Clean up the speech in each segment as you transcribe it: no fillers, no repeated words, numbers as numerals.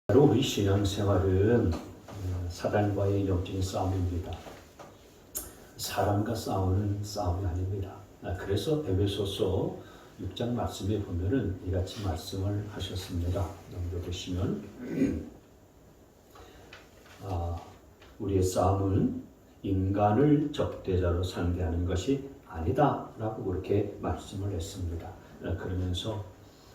바로 우리 신앙생활은 사단과의 영적인 싸움입니다. 사람과 싸우는 싸움이 아닙니다. 그래서 에베소서 6장 말씀에 보면은 이같이 말씀을 하셨습니다. 넘겨보시면 우리의 싸움은 인간을 적대자로 상대하는 것이 아니다 라고 그렇게 말씀을 했습니다. 그러면서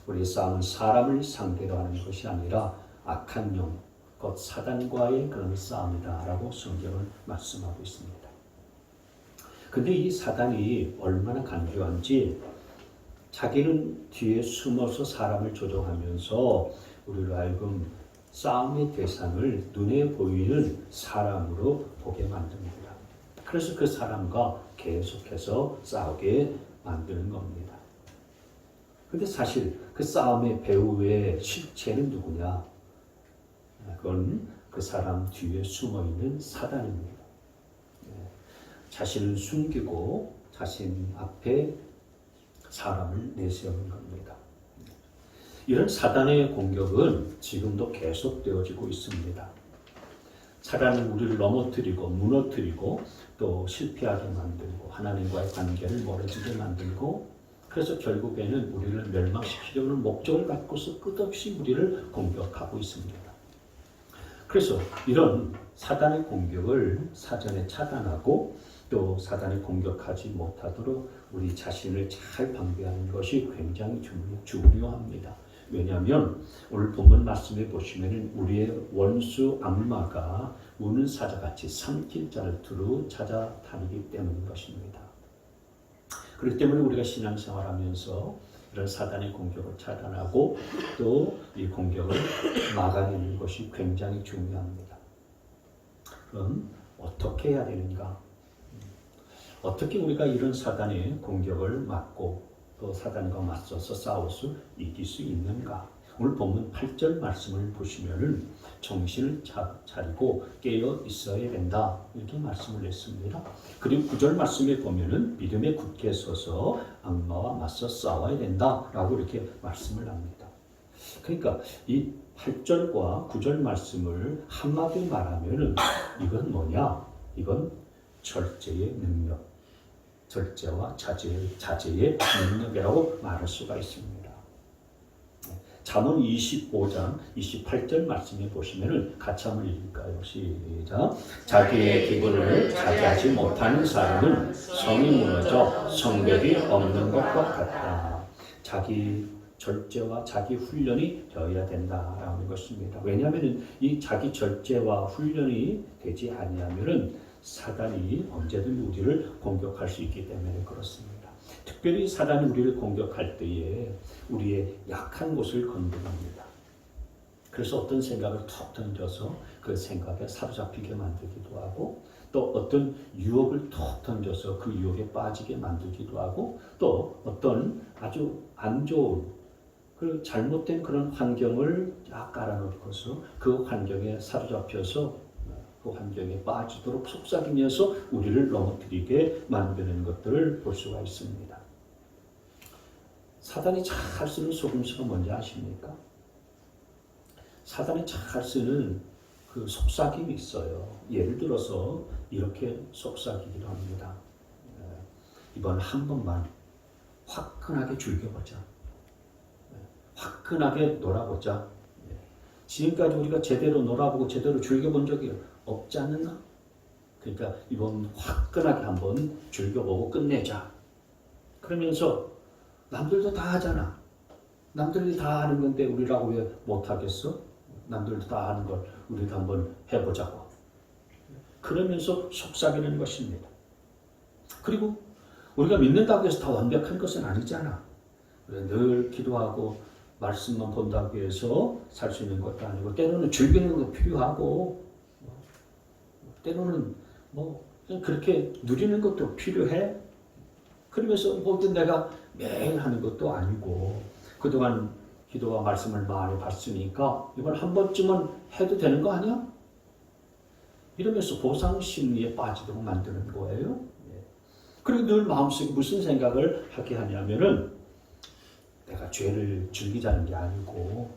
우리의 싸움은 사람을 상대로 하는 것이 아니라 악한 영, 곧 사단과의 그런 싸움이다 라고 성경은 말씀하고 있습니다. 근데 이 사단이 얼마나 간교한지 자기는 뒤에 숨어서 사람을 조종하면서 우리로 하여금 싸움의 대상을 눈에 보이는 사람으로 보게 만듭니다. 그래서 그 사람과 계속해서 싸우게 만드는 겁니다. 근데 사실 그 싸움의 배후의 실체는 누구냐? 그건 그 사람 뒤에 숨어있는 사단입니다. 자신을 숨기고 자신 앞에 사람을 내세우는 겁니다. 이런 사단의 공격은 지금도 계속되어지고 있습니다. 사단은 우리를 넘어뜨리고 무너뜨리고 또 실패하게 만들고 하나님과의 관계를 멀어지게 만들고 그래서 결국에는 우리를 멸망시키려는 목적을 갖고서 끝없이 우리를 공격하고 있습니다. 그래서 이런 사단의 공격을 사전에 차단하고 또 사단이 공격하지 못하도록 우리 자신을 잘 방비하는 것이 굉장히 중요합니다. 왜냐하면 오늘 본문 말씀에 보시면 우리의 원수 악마가 우는 사자같이 삼킬 자를 두루 찾아다니기 때문인 것입니다. 그렇기 때문에 우리가 신앙생활하면서 이런 사단의 공격을 차단하고 또 이 공격을 막아내는 것이 굉장히 중요합니다. 그럼 어떻게 해야 되는가? 어떻게 우리가 이런 사단의 공격을 막고 또 사단과 맞서서 싸울 수 이길 수 있는가? 오늘 본문 8절 말씀을 보시면은 정신을 차리고 깨어 있어야 된다 이렇게 말씀을 했습니다. 그리고 9절 말씀에 보면은 믿음에 굳게 서서 악마와 맞서 싸워야 된다라고 이렇게 말씀을 합니다. 그러니까 이 8절과 9절 말씀을 한마디로 말하면은 이건 뭐냐? 이건 절제의 능력, 절제와 자제의 능력이라고 말할 수가 있습니다. 잠언 25장 28절 말씀에 보시면은 같이 한번 읽을까요? 시작. 자기의 기분을 자제하지 못하는 사람은 성이 무너져 성벽이 없는 것과 같다. 자기 절제와 자기 훈련이 되어야 된다라는 것입니다. 왜냐하면 이 자기 절제와 훈련이 되지 아니하면은 사단이 언제든 우리를 공격할 수 있기 때문에 그렇습니다. 특별히 사단이 우리를 공격할 때에 우리의 약한 곳을 건드립니다. 그래서 어떤 생각을 툭 던져서 그 생각에 사로잡히게 만들기도 하고 또 어떤 유혹을 툭 던져서 그 유혹에 빠지게 만들기도 하고 또 어떤 아주 안 좋은 그 잘못된 그런 환경을 쫙 깔아놓고서 그 환경에 사로잡혀서 그 환경에 빠지도록 속삭이면서 우리를 넘어뜨리게 만드는 것들을 볼 수가 있습니다. 사단이 잘 쓰는 속임수가 뭔지 아십니까? 사단이 잘 쓰는 그 속삭임이 있어요. 예를 들어서 이렇게 속삭이기도 합니다. 이번 한 번만 화끈하게 즐겨보자. 화끈하게 놀아보자. 지금까지 우리가 제대로 놀아보고 제대로 즐겨본 적이 없지 않느냐? 그러니까 이번 화끈하게 한번 즐겨보고 끝내자. 그러면서 남들도 다 하잖아. 남들이 다 하는 건데 우리라고 왜 못하겠어? 남들도 다 하는 걸 우리도 한번 해보자고. 그러면서 속삭이는 것입니다. 그리고 우리가 믿는다고 해서 다 완벽한 것은 아니잖아. 늘 기도하고 말씀만 본다고 해서 살 수 있는 것도 아니고 때로는 즐기는 것도 필요하고 때로는 그렇게 누리는 것도 필요해. 그러면서 모든 내가 매일 하는 것도 아니고 그동안 기도와 말씀을 많이 봤으니까 이번 한 번쯤은 해도 되는 거 아니야? 이러면서 보상 심리에 빠지도록 만드는 거예요. 그리고 늘 마음속에 무슨 생각을 하게 하냐면은 내가 죄를 즐기자는 게 아니고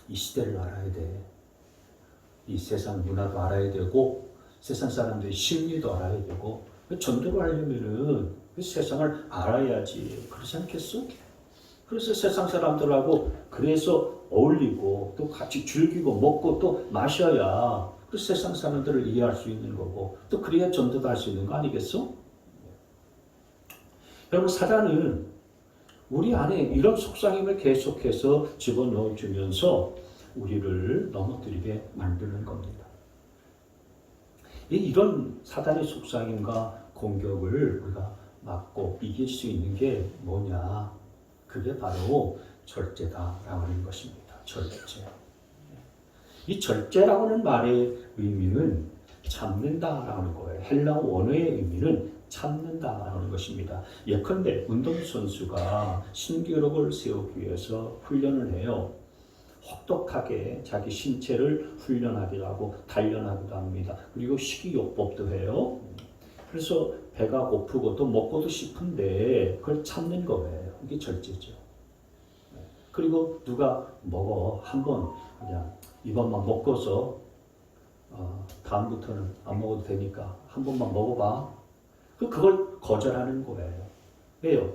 이 시대를 알아야 돼. 이 세상 문화도 알아야 되고 세상 사람들의 심리도 알아야 되고 전도를 하려면은 그 세상을 알아야지. 그렇지 않겠어? 그래서 세상 사람들하고 그래서 어울리고 또 같이 즐기고 먹고 또 마셔야 그 세상 사람들을 이해할 수 있는 거고 또 그래야 전도도 할 수 있는 거 아니겠어? 여러분 사단은 우리 안에 이런 속삭임을 계속해서 집어넣어 주면서 우리를 넘어뜨리게 만드는 겁니다. 이런 사단의 속삭임과 공격을 우리가 막고 이길 수 있는 게 뭐냐? 그게 바로 절제다라고 하는 것입니다. 절제. 이 절제라고 하는 말의 의미는 참는다라고 하는 거예요. 헬라어 원어의 의미는 참는다라고 하는 것입니다. 예컨대 운동선수가 신기록을 세우기 위해서 훈련을 해요. 혹독하게 자기 신체를 훈련하기도 하고 단련하기도 합니다. 그리고 식이요법도 해요. 그래서 배가 고프고 또 먹고도 싶은데 그걸 참는 거예요. 이게 절제죠. 그리고 누가 먹어 한번 그냥 이번만 먹고서 다음부터는 안 먹어도 되니까 한 번만 먹어봐. 그걸 거절하는 거예요. 왜요?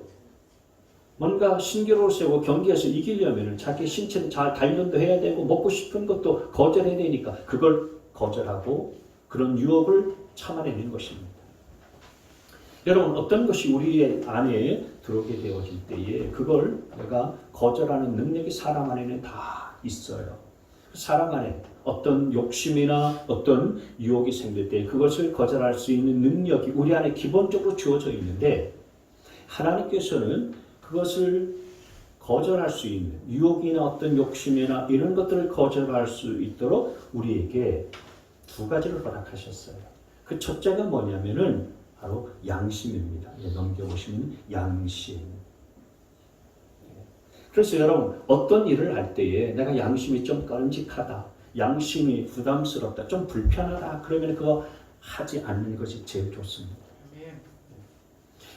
뭔가 신기록을 세우고 경기에서 이기려면 자기 신체는 잘 단련도 해야 되고 먹고 싶은 것도 거절해야 되니까 그걸 거절하고 그런 유혹을 참아내는 것입니다. 여러분 어떤 것이 우리 안에 들어오게 되어질 때에 그걸 내가 거절하는 능력이 사람 안에는 다 있어요. 사람 안에 어떤 욕심이나 어떤 유혹이 생길 때 그것을 거절할 수 있는 능력이 우리 안에 기본적으로 주어져 있는데 하나님께서는 그것을 거절할 수 있는 유혹이나 어떤 욕심이나 이런 것들을 거절할 수 있도록 우리에게 두 가지를 허락하셨어요. 그 첫째가 뭐냐면은 바로 양심입니다. 넘겨보시면 양심. 그래서 여러분 어떤 일을 할 때에 내가 양심이 좀 꺼림직하다, 양심이 부담스럽다, 좀 불편하다 그러면 그거 하지 않는 것이 제일 좋습니다.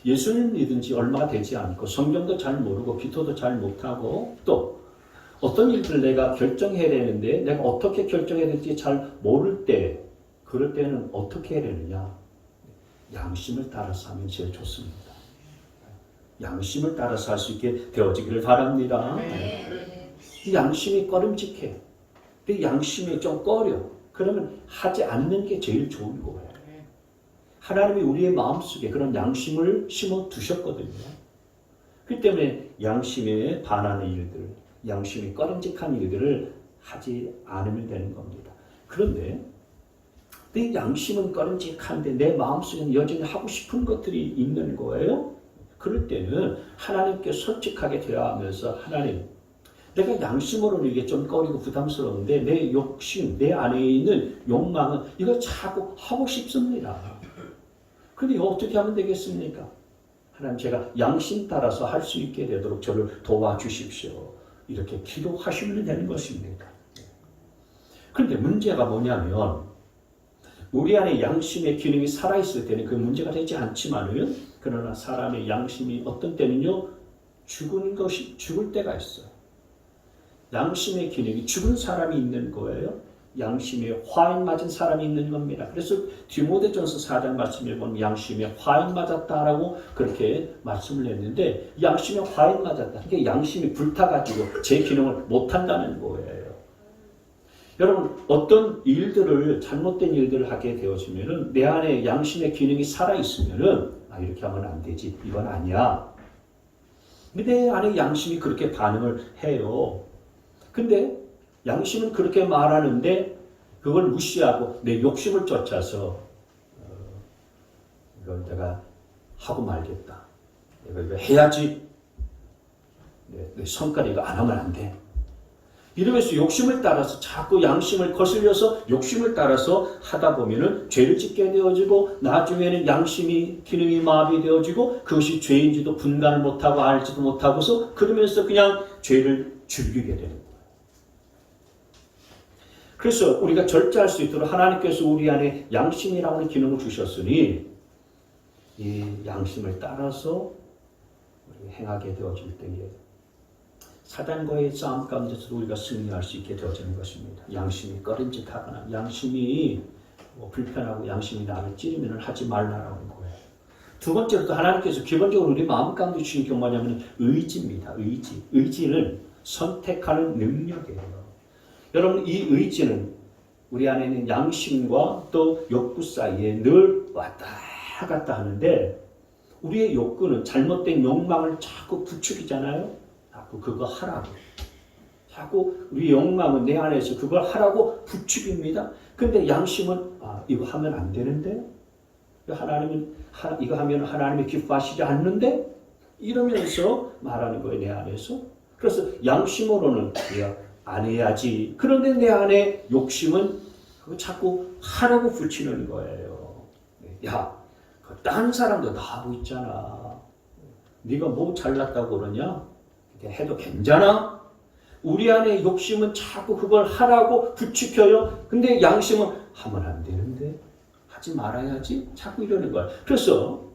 예수님 믿은 지 얼마가 되지 않고 성경도 잘 모르고 기도도 잘 못하고 또 어떤 일들을 내가 결정해야 되는데 내가 어떻게 결정해야 될지 잘 모를 때 그럴 때는 어떻게 해야 되느냐? 양심을 따라서 하면 제일 좋습니다. 양심을 따라서 할 수 있게 되어지기를 바랍니다. 이 양심이 꺼림직해. 이 양심이 좀 꺼려. 그러면 하지 않는 게 제일 좋은 거예요. 하나님이 우리의 마음속에 그런 양심을 심어 두셨거든요. 그렇기 때문에 양심에 반하는 일들, 양심이 꺼림직한 일들을 하지 않으면 되는 겁니다. 그런데 내 양심은 꺼림직한데 내 마음속에는 여전히 하고 싶은 것들이 있는 거예요. 그럴 때는 하나님께 솔직하게 대화하면서 하나님, 내가 양심으로는 이게 좀 꺼리고 부담스러운데 내 욕심, 내 안에 있는 욕망은 이거 자꾸 하고 싶습니다. 근데 어떻게 하면 되겠습니까? 하나님 제가 양심 따라서 할 수 있게 되도록 저를 도와주십시오. 이렇게 기도하시면 되는 것입니다. 그런데 문제가 뭐냐면 우리 안에 양심의 기능이 살아있을 때는 그 문제가 되지 않지만은 그러나 사람의 양심이 어떤 때는요 죽을 때가 있어요. 양심의 기능이 죽은 사람이 있는 거예요. 양심에 화인 맞은 사람이 있는 겁니다. 그래서 디모데전서 4장 말씀에 보면 양심에 화인 맞았다라고 그렇게 말씀을 했는데 양심에 화인 맞았다. 그러니까 양심이 불타가지고 제 기능을 못한다는 거예요. 여러분 어떤 일들을 잘못된 일들을 하게 되어지면은 내 안에 양심의 기능이 살아있으면은 이렇게 하면 안 되지. 이건 아니야. 근데 내 안에 양심이 그렇게 반응을 해요. 근데 양심은 그렇게 말하는데 그걸 무시하고 내 욕심을 쫓아서 이걸 내가 하고 말겠다. 내가 이거 해야지. 내 성깔이 이거 안 하면 안 돼. 이러면서 욕심을 따라서 자꾸 양심을 거슬려서 욕심을 따라서 하다 보면은 죄를 짓게 되어지고 나중에는 양심이 기능이 마비되어지고 그것이 죄인지도 분간을 못하고 알지도 못하고서 그러면서 그냥 죄를 즐기게 되는 거예요. 그래서 우리가 절제할 수 있도록 하나님께서 우리 안에 양심이라고 하는 기능을 주셨으니 이 양심을 따라서 행하게 되어질 때에 사단과의 싸움 가운데서도 우리가 승리할 수 있게 되어지는 것입니다. 양심이 꺼림직하거나 양심이 불편하고 양심이 나를 찌르면 하지 말라라는 거예요. 두 번째로 또 하나님께서 기본적으로 우리 마음 가운데 주신 게 뭐냐면 의지입니다. 의지. 의지는 선택하는 능력이에요. 여러분 이 의지는 우리 안에 있는 양심과 또 욕구 사이에 늘 왔다 갔다 하는데 우리의 욕구는 잘못된 욕망을 자꾸 부추기잖아요. 자꾸 그거 하라고. 자꾸 우리 욕망은 내 안에서 그걸 하라고 부추깁니다. 근데 양심은 이거 하면 안 되는데 하나님은 이거 하면 하나님이 기뻐하시지 않는데 이러면서 말하는 거예요. 내 안에서. 그래서 양심으로는 안 해야지. 그런데 내 안에 욕심은 그거 자꾸 하라고 붙이는 거예요. 야, 딴 사람도 다 하고 있잖아. 네가 뭐 잘났다고 그러냐? 이렇게 해도 괜찮아? 우리 안에 욕심은 자꾸 그걸 하라고 부추겨요. 근데 양심은 하면 안 되는데 하지 말아야지. 자꾸 이러는 거야. 그래서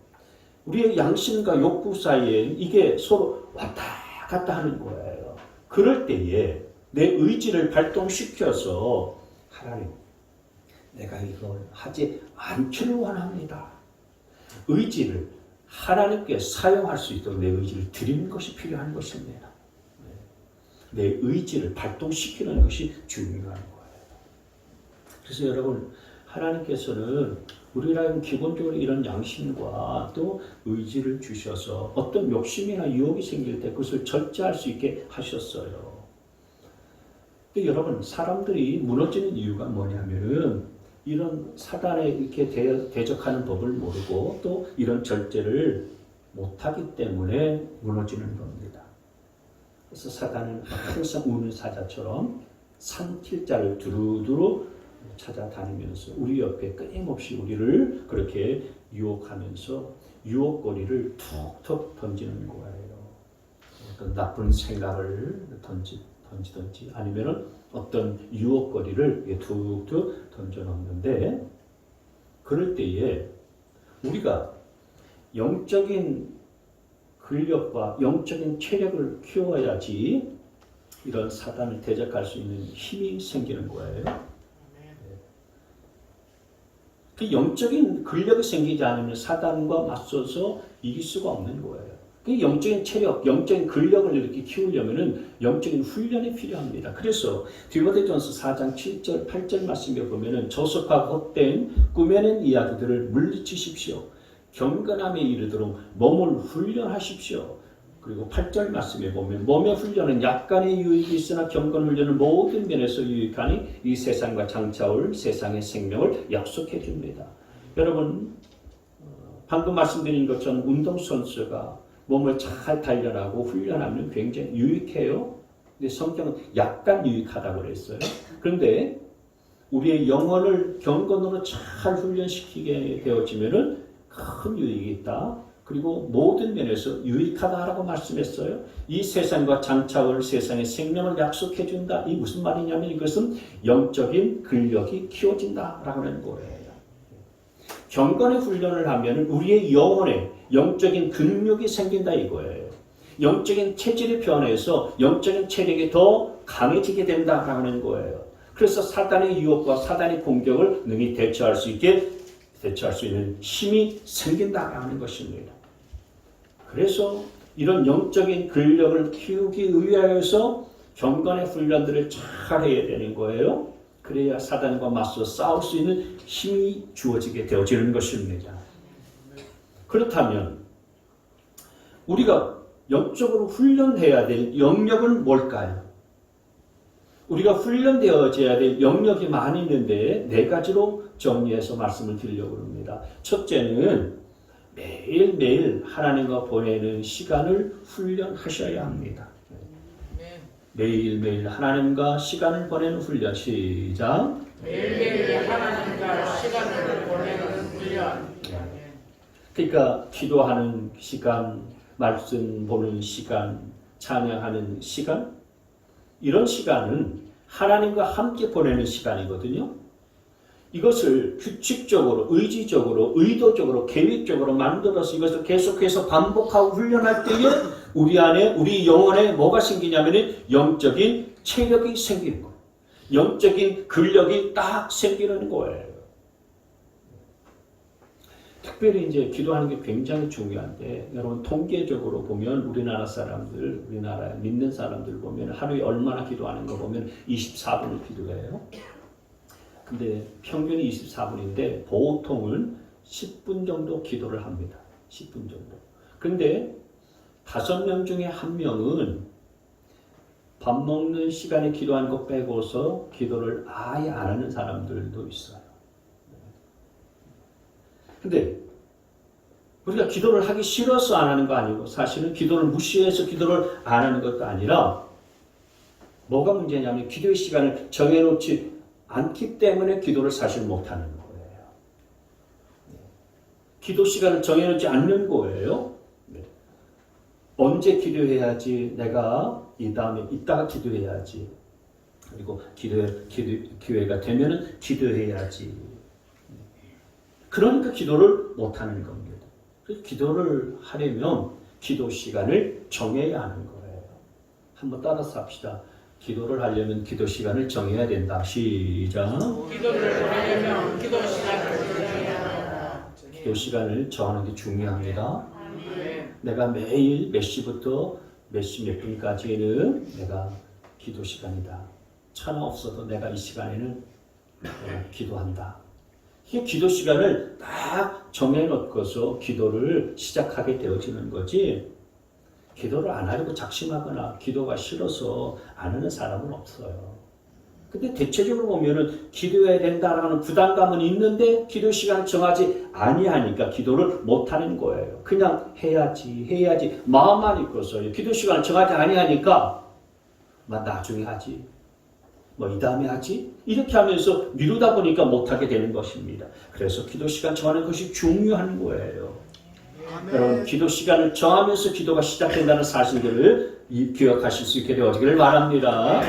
우리의 양심과 욕구 사이에 이게 서로 왔다 갔다 하는 거예요. 그럴 때에 내 의지를 발동시켜서 하나님, 내가 이걸 하지 않기를 원합니다. 의지를 하나님께 사용할 수 있도록 내 의지를 드리는 것이 필요한 것입니다. 내 의지를 발동시키는 것이 중요한 거예요. 그래서 여러분, 하나님께서는 우리라면 기본적으로 이런 양심과 또 의지를 주셔서 어떤 욕심이나 유혹이 생길 때 그것을 절제할 수 있게 하셨어요. 근데 여러분, 사람들이 무너지는 이유가 뭐냐면은 이런 사단에 이렇게 대적하는 법을 모르고 또 이런 절제를 못하기 때문에 무너지는 겁니다. 그래서 사단은 항상 우는 사자처럼 산길자를 두루두루 찾아다니면서 우리 옆에 끊임없이 우리를 그렇게 유혹하면서 유혹거리를 툭툭 던지는 거예요. 어떤 나쁜 생각을 던지든지 아니면은 어떤 유혹거리를 툭툭 던져놓는데 그럴 때에 우리가 영적인 근력과 영적인 체력을 키워야지 이런 사단을 대적할 수 있는 힘이 생기는 거예요. 그 영적인 근력이 생기지 않으면 사단과 맞서서 이길 수가 없는 거예요. 그 영적인 체력, 영적인 근력을 이렇게 키우려면은 영적인 훈련이 필요합니다. 그래서 디모데전서 4장 7절, 8절 말씀에 보면은 저속하고 헛된 꾸며낸 이야기들을 물리치십시오. 경건함에 이르도록 몸을 훈련하십시오. 그리고 8절 말씀에 보면 몸의 훈련은 약간의 유익이 있으나 경건 훈련은 모든 면에서 유익하니 이 세상과 장차올 세상의 생명을 약속해 줍니다. 여러분 방금 말씀드린 것처럼 운동선수가 몸을 잘 단련하고 훈련하면 굉장히 유익해요. 근데 성경은 약간 유익하다고 그랬어요. 그런데 우리의 영혼을 경건으로 잘 훈련시키게 되어지면은 큰 유익이 있다. 그리고 모든 면에서 유익하다라고 말씀했어요. 이 세상과 장차올 세상의 생명을 약속해 준다. 이 무슨 말이냐면 이것은 영적인 근력이 키워진다라고 하는 거예요. 경건의 훈련을 하면 우리의 영혼에 영적인 근육이 생긴다 이거예요. 영적인 체질이 변해서 영적인 체력이 더 강해지게 된다라고 하는 거예요. 그래서 사단의 유혹과 사단의 공격을 능히 대처할 수 있는 힘이 생긴다라는 것입니다. 그래서 이런 영적인 근력을 키우기 위하여서 경건의 훈련들을 잘 해야 되는 거예요. 그래야 사단과 맞서 싸울 수 있는 힘이 주어지게 되어지는 것입니다. 그렇다면 우리가 영적으로 훈련해야 될 영역은 뭘까요? 우리가 훈련되어져야 될 영역이 많이 있는데 네 가지로 정리해서 말씀을 드리려고 합니다. 첫째는 매일매일 하나님과 보내는 시간을 훈련하셔야 합니다. 매일매일 하나님과 시간을 보내는 훈련. 시작. 매일매일 하나님과 시간을 보내는 훈련. 그러니까 기도하는 시간, 말씀 보는 시간, 찬양하는 시간, 이런 시간은 하나님과 함께 보내는 시간이거든요. 이것을 규칙적으로, 의지적으로, 의도적으로, 계획적으로 만들어서 이것을 계속해서 반복하고 훈련할 때에 우리 안에, 우리 영혼에 뭐가 생기냐면 영적인 체력이 생기는 거예요. 영적인 근력이 딱 생기는 거예요. 특별히 이제 기도하는 게 굉장히 중요한데, 여러분 통계적으로 보면 우리나라 사람들, 우리나라 믿는 사람들 보면 하루에 얼마나 기도하는 거 보면 24분을 기도해요. 근데 평균이 24분인데 보통은 10분 정도 기도를 합니다. 10분 정도. 근데 5명 중에 1명은 밥 먹는 시간에 기도하는 거 빼고서 기도를 아예 안 하는 사람들도 있어요. 근데 우리가 기도를 하기 싫어서 안 하는 거 아니고 사실은 기도를 무시해서 기도를 안 하는 것도 아니라 뭐가 문제냐면 기도의 시간을 정해놓지 않기 때문에 기도를 사실 못하는 거예요. 기도 시간을 정해놓지 않는 거예요. 언제 기도해야지, 내가 이 다음에 이따가 기도해야지, 그리고 기회가 되면은 기도해야지. 그러니까 기도를 못하는 겁니다. 그래서 기도를 하려면 기도 시간을 정해야 하는 거예요. 한번 따라서 합시다. 기도를 하려면 기도 시간을 정해야 된다. 시작. 기도를 하려면 기도 시간을 정해야 한다. 기도 시간을 정하는 게 중요합니다. 아멘. 내가 매일 몇 시부터 몇 시 몇 분까지는 내가 기도 시간이다. 차나 없어도 내가 이 시간에는 기도한다. 이 기도 시간을 딱 정해놓고서 기도를 시작하게 되어지는 거지, 기도를 안 하려고 작심하거나 기도가 싫어서 안 하는 사람은 없어요. 근데 대체적으로 보면은 기도해야 된다라는 부담감은 있는데 기도 시간을 정하지 아니하니까 기도를 못 하는 거예요. 그냥 해야지 마음만 있고서요. 기도 시간을 정하지 아니하니까 나중에 하지, 이 다음에 하지, 이렇게 하면서 미루다 보니까 못하게 되는 것입니다. 그래서 기도 시간 정하는 것이 중요한 거예요. 여러분, 기도 시간을 정하면서 기도가 시작된다는 사실들을 기억하실 수 있게 되어지기를 바랍니다.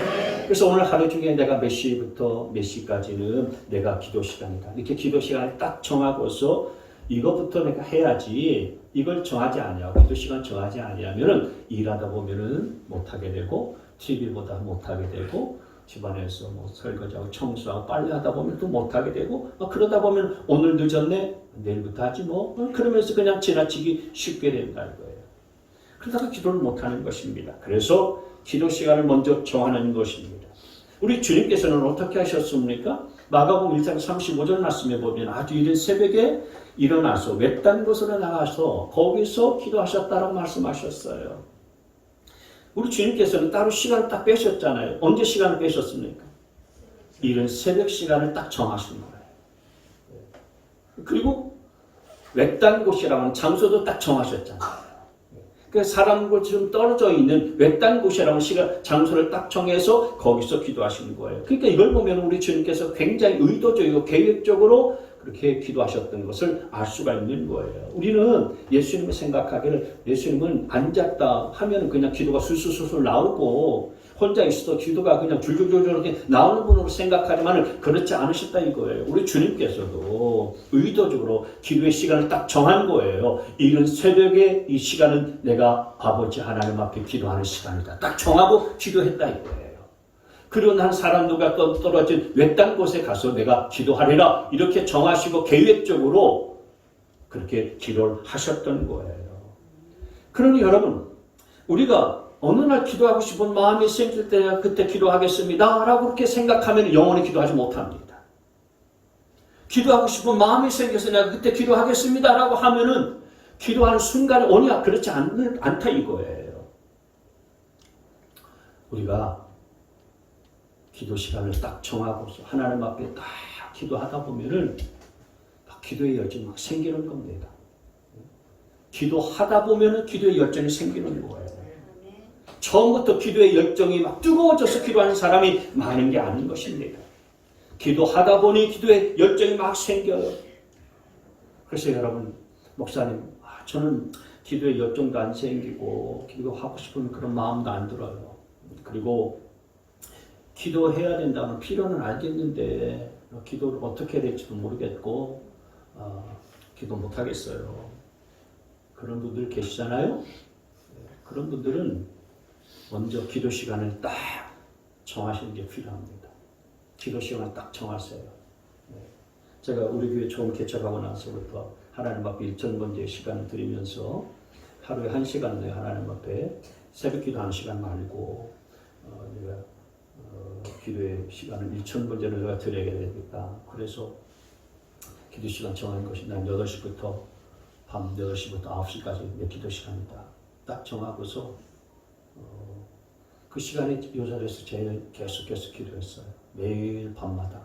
그래서 오늘 하루 중에 내가 몇 시부터 몇 시까지는 내가 기도 시간이다. 이렇게 기도 시간을 딱 정하고서 이것부터 내가 해야지, 이걸 정하지 아니하고 기도 시간 정하지 아니하면은 일하다 보면은 못하게 되고, TV 보다 못하게 되고, 집안에서 설거지하고 청소하고 빨래하다 보면 또 못하게 되고, 그러다 보면 오늘 늦었네, 내일부터 하지 그러면서 그냥 지나치기 쉽게 된다는 거예요. 그러다가 기도를 못하는 것입니다. 그래서 기도 시간을 먼저 정하는 것입니다. 우리 주님께서는 어떻게 하셨습니까? 마가복음 1장 35절 말씀에 보면 아주 이른 새벽에 일어나서 외딴 곳으로 나가서 거기서 기도하셨다라고 말씀하셨어요. 우리 주님께서는 따로 시간을 딱 빼셨잖아요. 언제 시간을 빼셨습니까? 이른 새벽 시간을 딱 정하신 거예요. 그리고 외딴 곳이라는 장소도 딱 정하셨잖아요. 그러니까 사람과 좀 떨어져 있는 외딴 곳이라는 장소를 딱 정해서 거기서 기도하시는 거예요. 그러니까 이걸 보면 우리 주님께서 굉장히 의도적이고 계획적으로 그렇게 기도하셨던 것을 알 수가 있는 거예요. 우리는 예수님을 생각하기를, 예수님은 앉았다 하면 그냥 기도가 술술술술 나오고 혼자 있어도 기도가 그냥 줄줄줄줄 이렇게 나오는 분으로 생각하지만 그렇지 않으셨다 이거예요. 우리 주님께서도 의도적으로 기도의 시간을 딱 정한 거예요. 이른 새벽에 이 시간은 내가 아버지 하나님 앞에 기도하는 시간이다. 딱 정하고 기도했다 이거예요. 그리고 난 사람들과 떨어진 외딴 곳에 가서 내가 기도하리라 이렇게 정하시고 계획적으로 그렇게 기도를 하셨던 거예요. 그러니 여러분, 우리가 어느 날 기도하고 싶은 마음이 생길 때 그때 기도하겠습니다 라고 그렇게 생각하면 영원히 기도하지 못합니다. 기도하고 싶은 마음이 생겨서 내가 그때 기도하겠습니다 라고 하면은 기도하는 순간에 오니 그렇지 않다 이거예요. 우리가 기도 시간을 딱 정하고서 하나님 앞에 딱 기도하다 보면은 기도의 열정이 막 생기는 겁니다. 기도하다 보면은 기도의 열정이 생기는 거예요. 처음부터 기도의 열정이 막 뜨거워져서 기도하는 사람이 많은 게 아닌 것입니다. 기도하다 보니 기도의 열정이 막 생겨요. 그래서 여러분, 목사님, 저는 기도의 열정도 안 생기고 기도하고 싶은 그런 마음도 안 들어요. 그리고 기도해야 된다는 필요는 알겠는데 기도를 어떻게 해야 될지도 모르겠고 기도 못하겠어요. 그런 분들 계시잖아요. 그런 분들은 먼저 기도 시간을 딱 정하시는 게 필요합니다. 기도 시간을 딱 정하세요. 네. 제가 우리 교회 처음 개척하고 나서부터 하나님 앞에 1000번째 시간을 드리면서 하루에 1시간 내에 하나님 앞에 새벽 기도 1시간 말고 내가 기도의 시간을 1000번째는 내가 드려야 되겠다. 그래서 기도 시간 정하는 것이 난 8시부터 밤 8시부터 9시까지 내 기도 시간이다. 딱 정하고서 그 시간에 요 자리에서 제일 계속해서 기도했어요. 매일 밤마다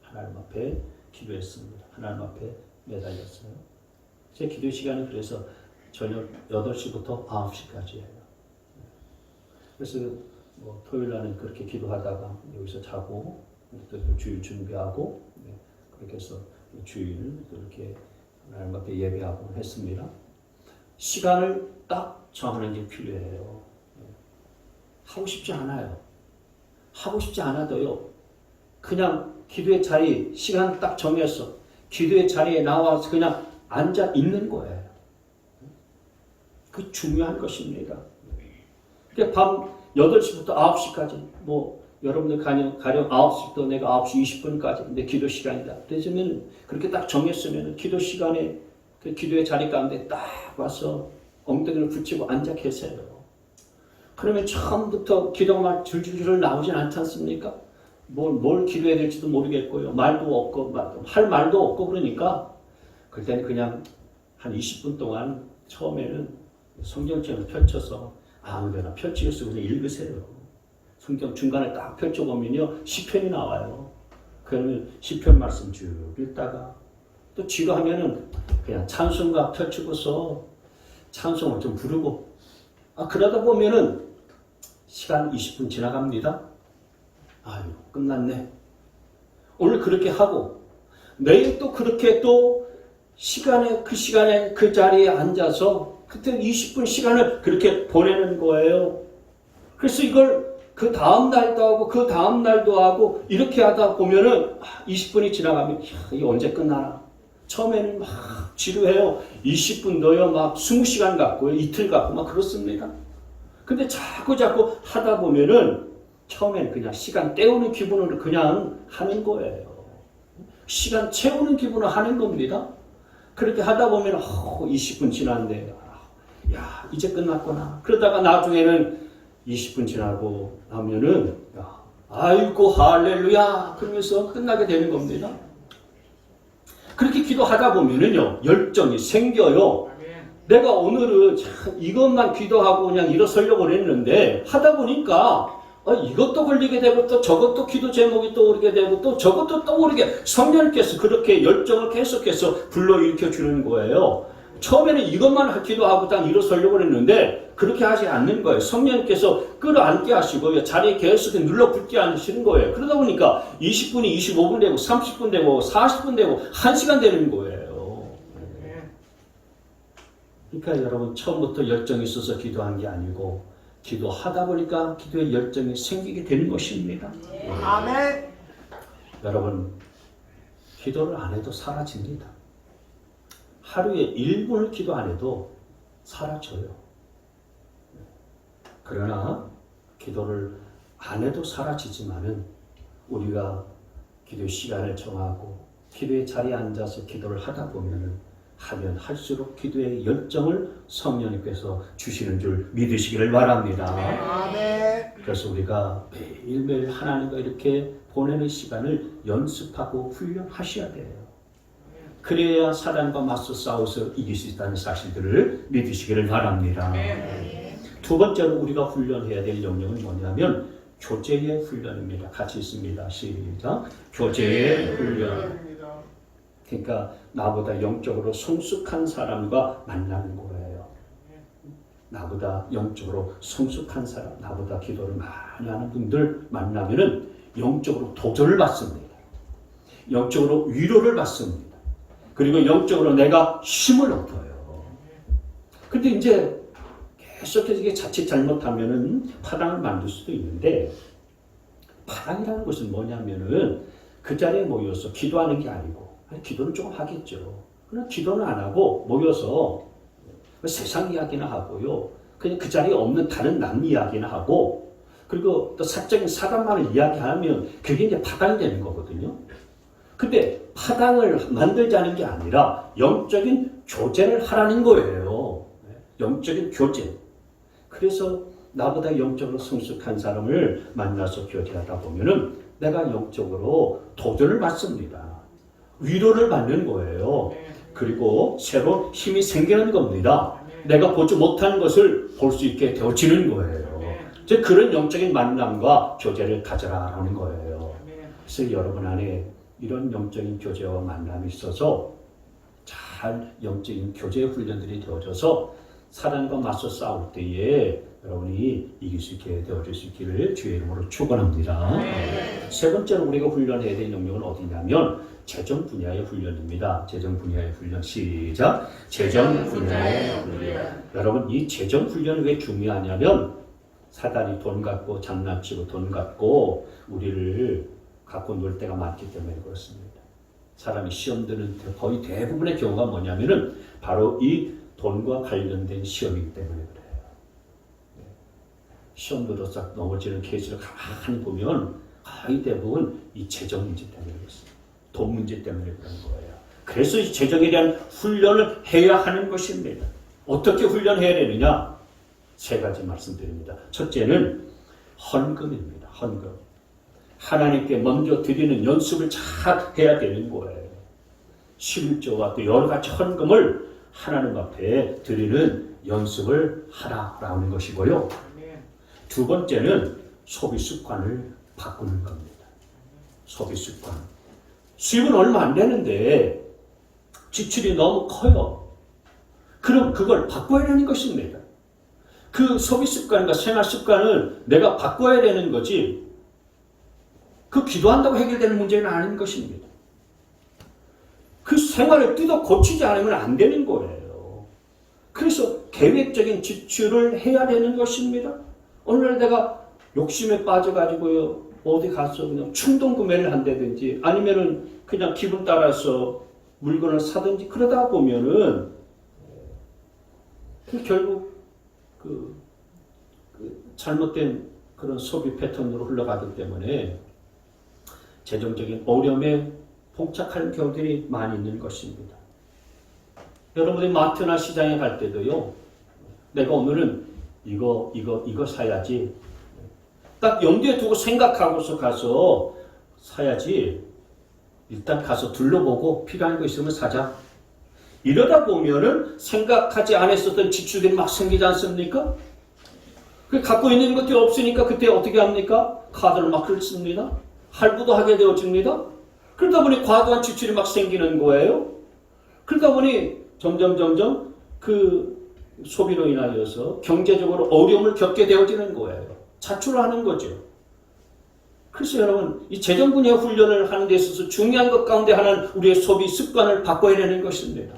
하나님 앞에 기도했습니다. 하나님 앞에 매달렸어요. 제 기도 시간은 그래서 저녁 8시부터 9시까지예요. 그래서 뭐 토요일 날은 그렇게 기도하다가 여기서 자고 또 주일 준비하고 그렇게 해서 주일 이렇게 하나님 앞에 예배하고 했습니다. 시간을 딱 정하는 게 필요해요. 하고 싶지 않아요. 하고 싶지 않아도요. 그냥 기도의 자리 시간 딱 정해서 기도의 자리에 나와서 그냥 앉아 있는 거예요. 그 중요한 것입니다. 그러니까 밤 8시부터 9시까지 뭐 여러분들 가령 9시부터 내가 9시 20분까지 내 기도 시간이다. 그러면 그렇게 딱 정했으면 기도 시간에 그 기도의 자리 가운데 딱 와서 엉덩이를 붙이고 앉아 계세요. 그러면 처음부터 기도가 막 줄줄줄 나오진 않지 않습니까? 뭘 기도해야 될지도 모르겠고요. 말도 없고 할 말도 없고 그러니까 그때는 그냥 한 20분 동안 처음에는 성경책을 펼쳐서 아무데나 펼치겠어 그냥 읽으세요. 성경 중간에 딱 펼쳐보면요 시편이 나와요. 그러면 시편 말씀 쭉 읽다가 또 지루하면은 그냥 찬송가 펼치고서 찬송을 좀 부르고 그러다 보면은 시간 20분 지나갑니다. 아유 끝났네. 오늘 그렇게 하고 내일 또 그렇게 또 시간에 그 자리에 앉아서 그때 20분 시간을 그렇게 보내는 거예요. 그래서 이걸 그 다음 날도 하고 그 다음 날도 하고 이렇게 하다 보면은 20분이 지나가면 이게 언제 끝나나. 처음에는 막 지루해요. 20분도요 막 20시간 갖고요 이틀 갖고 막 그렇습니다. 근데 자꾸 하다 보면은 처음에는 그냥 시간 때우는 기분으로 그냥 하는 거예요. 시간 채우는 기분으로 하는 겁니다. 그렇게 하다 보면 20분 지났는데 야 이제 끝났구나. 그러다가 나중에는 20분 지나고 나면은 아이고 할렐루야 그러면서 끝나게 되는 겁니다. 그렇게 기도하다 보면은요 열정이 생겨요. 내가 오늘은 이것만 기도하고 그냥 일어서려고 했는데 하다 보니까 이것도 걸리게 되고 또 저것도 기도 제목이 또 오르게 되고 또 저것도 또 오르게 성령께서 그렇게 열정을 계속해서 불러일으켜 주는 거예요. 처음에는 이것만 기도하고 딱 일어서려고 했는데 그렇게 하지 않는 거예요. 성령께서 끌어안게 하시고 자리에 계속 눌러붙게 하시는 거예요. 그러다 보니까 20분이 25분 되고 30분 되고 40분 되고 1시간 되는 거예요. 그러니까 여러분 처음부터 열정이 있어서 기도한 게 아니고 기도하다 보니까 기도의 열정이 생기게 되는 것입니다. 아멘. 여러분 기도를 안 해도 사라집니다. 하루에 1분을 기도 안 해도 사라져요. 그러나 기도를 안 해도 사라지지만은 우리가 기도의 시간을 정하고 기도의 자리에 앉아서 기도를 하다 보면은 하면 할수록 기도의 열정을 성령님께서 주시는 줄 믿으시기를 바랍니다. 아멘. 그래서 우리가 매일매일 하나님과 이렇게 보내는 시간을 연습하고 훈련하셔야 돼요. 그래야 사단과 맞서 싸워서 이길 수 있다는 사실들을 믿으시기를 바랍니다. 두 번째로 우리가 훈련해야 될 영역은 뭐냐면 교제의 훈련입니다. 같이 있습니다. 시작. 교제의 훈련. 그러니까 나보다 영적으로 성숙한 사람과 만나는 거예요. 나보다 영적으로 성숙한 사람, 나보다 기도를 많이 하는 분들 만나면은 영적으로 도전을 받습니다. 영적으로 위로를 받습니다. 그리고 영적으로 내가 힘을 얻어요. 근데 이제 계속해서 이게 자칫 잘못하면은 파당을 만들 수도 있는데 파당이라는 것은 뭐냐면은 그 자리에 모여서 기도하는 게 아니고 기도는 조금 하겠죠. 그러나 기도는 안 하고 모여서 세상 이야기나 하고요. 그냥 그 자리에 없는 다른 남 이야기나 하고, 그리고 또 사적인 사단만을 이야기하면 그게 이제 파당이 되는 거거든요. 근데 파당을 만들자는 게 아니라 영적인 교제를 하라는 거예요. 영적인 교제. 그래서 나보다 영적으로 성숙한 사람을 만나서 교제하다 보면은 내가 영적으로 도전을 받습니다. 위로를 받는 거예요. 그리고 새로 힘이 생기는 겁니다. 내가 보지 못한 것을 볼 수 있게 되어지는 거예요. 즉 그런 영적인 만남과 교제를 가져라라는 거예요. 그래서 여러분 안에 이런 영적인 교제와 만남이 있어서 잘 영적인 교제 훈련들이 되어져서 사단과 맞서 싸울 때에 여러분이 이길 수 있게 되어질 수 있기를 주의 이름으로 축원합니다. 세 번째로 우리가 훈련해야 될 영역은 어디냐면 재정 분야의 훈련입니다. 재정 분야의 훈련 시작. 재정 분야의 훈련. 여러분 이 재정 훈련이 왜 중요하냐면 사단이 돈 갖고 장난치고 돈 갖고 우리를 갖고 놀 때가 많기 때문에 그렇습니다. 사람이 시험 드는 거의 대부분의 경우가 뭐냐면은 바로 이 돈과 관련된 시험이기 때문에 그래요. 시험 들어서 넘어지는 케이스를 가만히 보면 거의 대부분 이 재정 문제 때문에 그렇습니다. 돈 문제 때문에 그런 거예요. 그래서 이 재정에 대한 훈련을 해야 하는 것입니다. 어떻게 훈련해야 되느냐? 세 가지 말씀드립니다. 첫째는 헌금입니다. 헌금. 하나님께 먼저 드리는 연습을 잘 해야 되는 거예요. 11조와 또 여러 가지 헌금을 하나님 앞에 드리는 연습을 하라라는 것이고요. 두 번째는 소비 습관을 바꾸는 겁니다. 소비 습관. 수입은 얼마 안 되는데 지출이 너무 커요. 그럼 그걸 바꿔야 되는 것입니다. 그 소비 습관과 생활 습관을 내가 바꿔야 되는 거지 그 기도한다고 해결되는 문제는 아닌 것입니다. 그 생활을 뜯어 고치지 않으면 안 되는 거예요. 그래서 계획적인 지출을 해야 되는 것입니다. 오늘 내가 욕심에 빠져가지고요, 어디 가서 그냥 충동 구매를 한다든지 아니면은 그냥 기분 따라서 물건을 사든지 그러다 보면은 결국 그 잘못된 그런 소비 패턴으로 흘러가기 때문에 재정적인 어려움에 봉착하는 경우들이 많이 있는 것입니다. 여러분이 마트나 시장에 갈 때도요, 내가 오늘은 이거 사야지. 딱 염두에 두고 생각하고서 가서 사야지. 일단 가서 둘러보고 필요한 거 있으면 사자. 이러다 보면은 생각하지 않았었던 지출들이 막 생기지 않습니까? 갖고 있는 것들이 없으니까 그때 어떻게 합니까? 카드를 막 긁습니다. 할부도 하게 되어집니다. 그러다 보니 과도한 지출이 막 생기는 거예요. 그러다 보니 점점 그 소비로 인하여서 경제적으로 어려움을 겪게 되어지는 거예요. 자출하는 거죠. 그래서 여러분, 이 재정 분야 훈련을 하는 데 있어서 중요한 것 가운데 하나는 우리의 소비 습관을 바꿔야 되는 것입니다.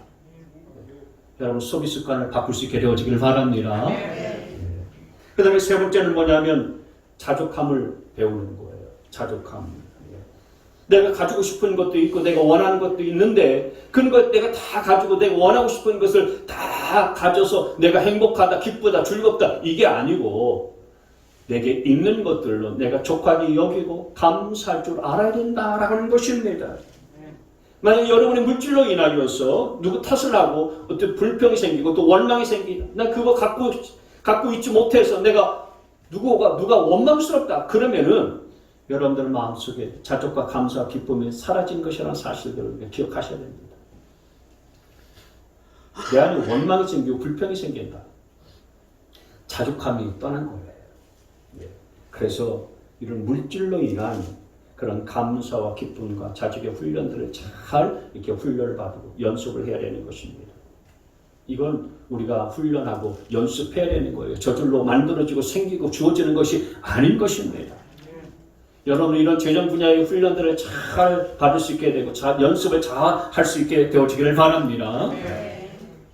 여러분, 소비 습관을 바꿀 수 있게 되어지길 바랍니다. 그 다음에 세 번째는 뭐냐면 자족함을 배우는 거예요. 자족함. 내가 가지고 싶은 것도 있고 내가 원하는 것도 있는데 그런 걸 내가 다 가지고 내가 원하고 싶은 것을 다 가져서 내가 행복하다, 기쁘다, 즐겁다 이게 아니고 내게 있는 것들로 내가 족하게 여기고 감사할 줄 알아야 된다라는 것입니다. 만약 여러분이 물질로 인하여서 누구 탓을 하고 어떤 불평이 생기고 또 원망이 생기다. 나 그거 갖고 있지 못해서 내가 누가 원망스럽다. 그러면은 여러분들 마음속에 자족과 감사와 기쁨이 사라진 것이라는 사실들을 기억하셔야 됩니다. 내 안에 원망이 생기고 불평이 생긴다. 자족함이 떠난 거예요. 그래서 이런 물질로 인한 그런 감사와 기쁨과 자족의 훈련들을 잘 이렇게 훈련을 받고 연습을 해야 되는 것입니다. 이건 우리가 훈련하고 연습해야 되는 거예요. 저절로 만들어지고 생기고 주어지는 것이 아닌 것입니다. 여러분 이런 재정 분야의 훈련들을 잘 받을 수 있게 되고 연습을 잘 할 수 있게 되어지기를 바랍니다.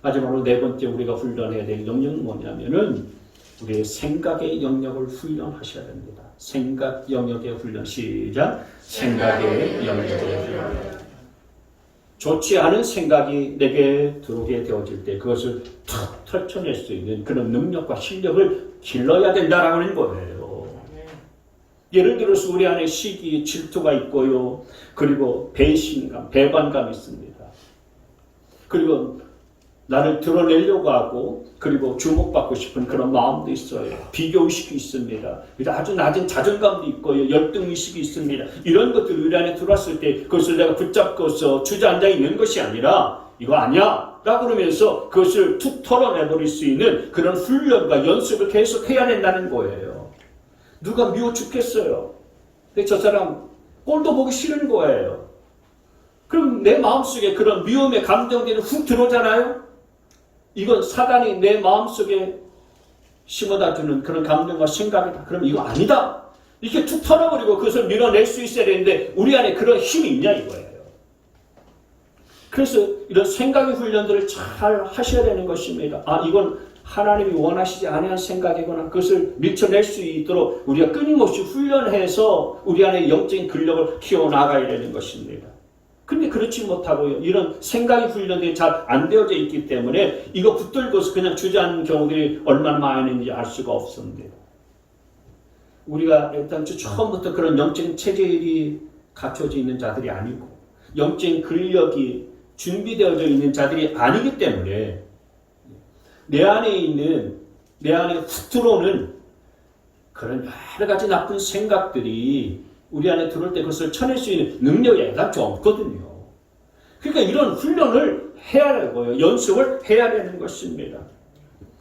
마지막으로 네 번째 우리가 훈련해야 될 영역은 뭐냐면은 우리의 생각의 영역을 훈련하셔야 됩니다. 생각 영역의 훈련 시작. 생각의 영역의 훈련. 좋지 않은 생각이 내게 들어오게 되어질 때 그것을 툭 펼쳐낼 수 있는 그런 능력과 실력을 길러야 된다라고 하는 거예요. 예를 들어서 우리 안에 시기, 질투가 있고요. 그리고 배신감, 배반감이 있습니다. 그리고 나를 드러내려고 하고 그리고 주목받고 싶은 그런 마음도 있어요. 비교의식이 있습니다. 아주 낮은 자존감도 있고요. 열등의식이 있습니다. 이런 것들이 우리 안에 들어왔을 때 그것을 내가 붙잡고서 주저앉아 있는 것이 아니라 이거 아니야 라고 그러면서 그것을 툭 털어내버릴 수 있는 그런 훈련과 연습을 계속 해야 된다는 거예요. 누가 미워 죽겠어요. 근데 저 사람 꼴도 보기 싫은 거예요. 그럼 내 마음속에 그런 미움의 감정들이 훅 들어오잖아요. 이건 사단이 내 마음속에 심어다주는 그런 감정과 생각이다. 그럼 이거 아니다. 이렇게 툭 털어버리고 그것을 밀어낼 수 있어야 되는데 우리 안에 그런 힘이 있냐 이거예요. 그래서 이런 생각의 훈련들을 잘 하셔야 되는 것입니다. 아, 이건 하나님이 원하시지 아니한 생각이거나 그것을 밀쳐낼 수 있도록 우리가 끊임없이 훈련해서 우리 안에 영적인 근력을 키워나가야 되는 것입니다. 근데 그렇지 못하고요. 이런 생각의 훈련이 잘 안 되어져 있기 때문에 이거 붙들고서 그냥 주저앉는 경우들이 얼마나 많이 있는지 알 수가 없습니다. 우리가 일단 처음부터 그런 영적인 체질이 갖춰져 있는 자들이 아니고 영적인 근력이 준비되어져 있는 자들이 아니기 때문에 내 안에 훅 들어오는 그런 여러 가지 나쁜 생각들이 우리 안에 들어올 때 그것을 쳐낼 수 있는 능력이 애당초 없거든요. 그러니까 이런 훈련을 해야 되고요. 연습을 해야 되는 것입니다.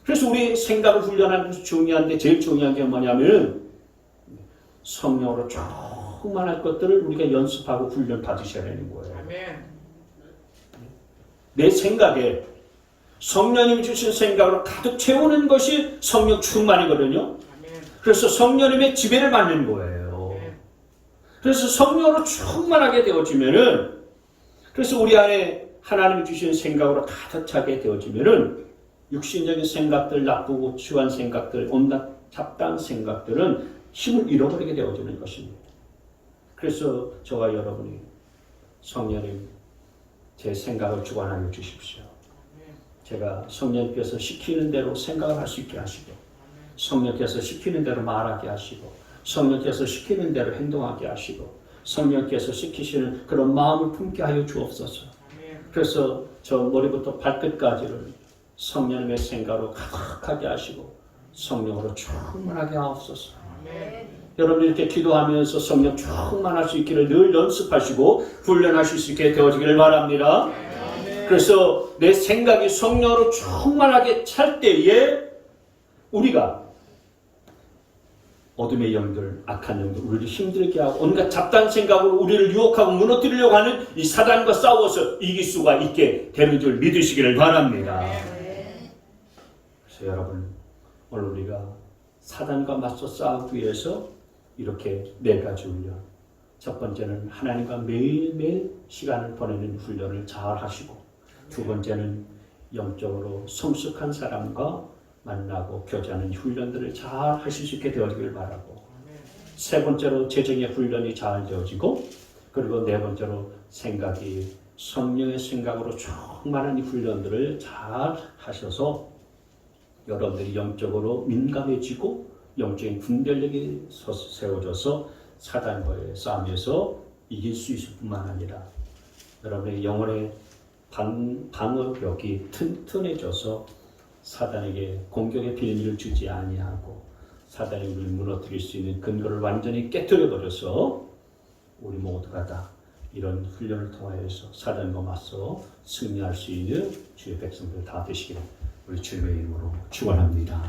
그래서 우리 생각을 훈련하는 것이 중요한데 제일 중요한 게 뭐냐면 성령으로 충만할 것들을 우리가 연습하고 훈련 받으셔야 되는 거예요. 내 생각에 성령님이 주신 생각으로 가득 채우는 것이 성령 충만이거든요. 그래서 성령님의 지배를 받는 거예요. 그래서 성령으로 충만하게 되어지면은 그래서 우리 안에 하나님이 주신 생각으로 가득 차게 되어지면은 육신적인 생각들, 나쁘고 추한 생각들, 온갖 잡다한 생각들은 힘을 잃어버리게 되어지는 것입니다. 그래서 저와 여러분이 성령님 제 생각을 주관하여 주십시오. 제가 성령께서 시키는 대로 생각을 할 수 있게 하시고 성령께서 시키는 대로 말하게 하시고 성령께서 시키는 대로 행동하게 하시고 성령께서 시키시는 그런 마음을 품게 하여 주옵소서. 그래서 저 머리부터 발끝까지를 성령님의 생각으로 가득하게 하시고 성령으로 충만하게 하옵소서. 여러분 이렇게 기도하면서 성령 충만할 수 있기를 늘 연습하시고 훈련하실 수 있게 되어지기를 바랍니다. 그래서 내 생각이 성령으로 충만하게 찰 때에 우리가 어둠의 영들, 악한 영들, 우리를 힘들게 하고 온갖 잡다한 생각으로 우리를 유혹하고 무너뜨리려고 하는 이 사단과 싸워서 이길 수가 있게 되는 줄 믿으시기를 바랍니다. 그래서 여러분 오늘 우리가 사단과 맞서 싸우기 위해서 이렇게 4가지 훈련. 첫 번째는 하나님과 매일매일 시간을 보내는 훈련을 잘 하시고 두 번째는 영적으로 성숙한 사람과 만나고 교제하는 훈련들을 잘 하실 수 있게 되어지길 바라고 세 번째로 재정의 훈련이 잘 되어지고 그리고 네 번째로 생각이 성령의 생각으로 충만한 이 훈련들을 잘 하셔서 여러분들이 영적으로 민감해지고 영적인 분별력이 세워져서 사단과의 싸움에서 이길 수 있을 뿐만 아니라 여러분의 영혼의 방어벽이 튼튼해져서 사단에게 공격의 빌미를 주지 아니하고 사단이 우리를 무너뜨릴 수 있는 근거를 완전히 깨뜨려버려서 우리 모두가 다 이런 훈련을 통하여서 사단과 맞서 승리할 수 있는 주의 백성들 다 되시기를 우리 주님의 이름으로 축원합니다.